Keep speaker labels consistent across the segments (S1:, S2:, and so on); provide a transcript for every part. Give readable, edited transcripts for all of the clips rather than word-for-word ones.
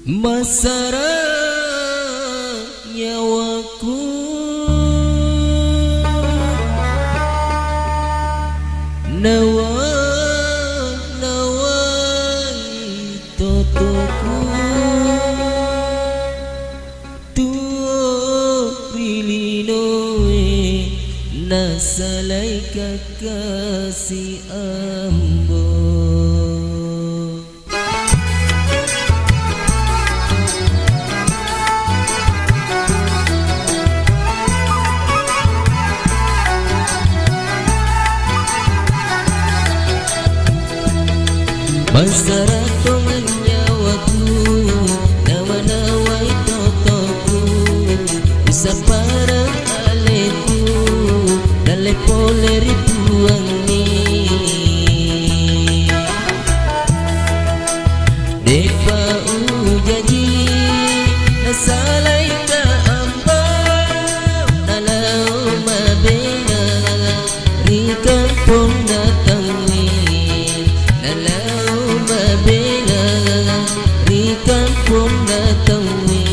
S1: Masara nyawaku nawai totoku tuo rilinoe nasalai kakasi ambo. Masara tongan nyawaku nawa-nawai totoku usapara aleku dale pole ribuangi depa ujaji nasalai ka amba nalau mabena rika pun datangi nalau mabena rika pun datangi.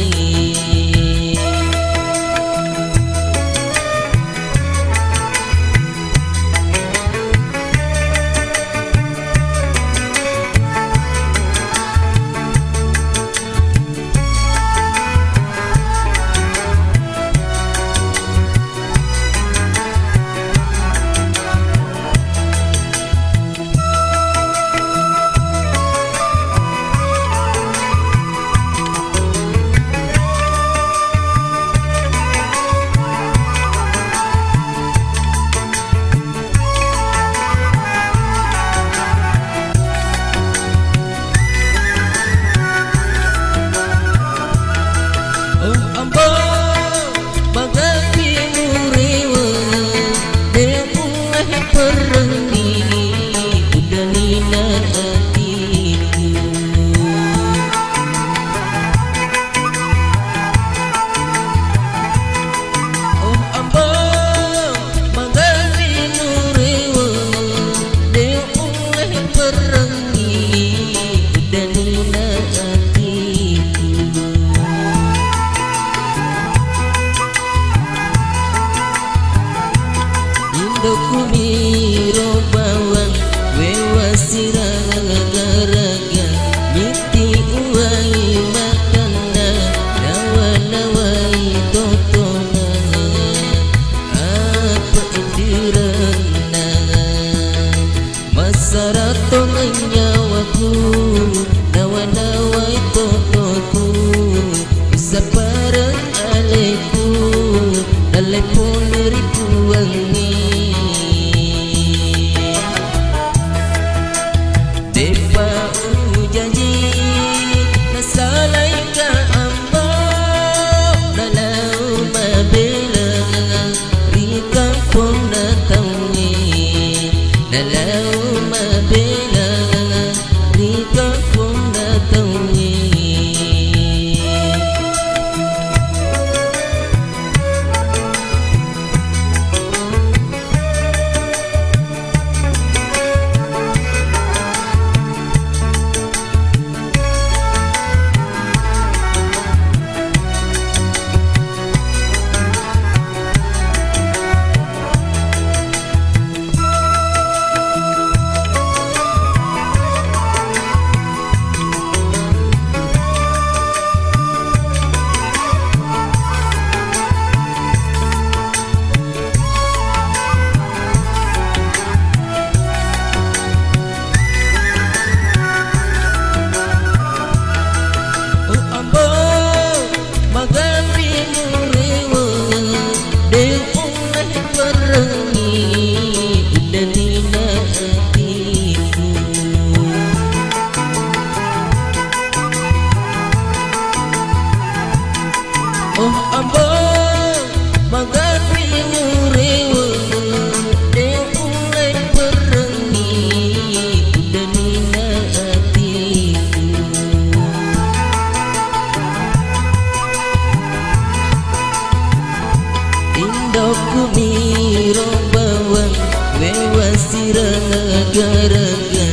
S1: Doku miro bawang wewasira garaga miti uai makana nawa-nawai totona apa indirana masara tongan nyawaku nawa-nawai totoku isapara aleku dalepon ribuangi Garaga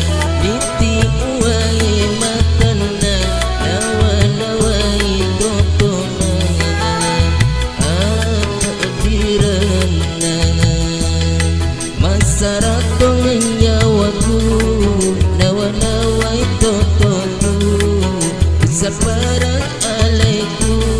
S1: niti uai makana nawa-nawa Barakalaikumussalam.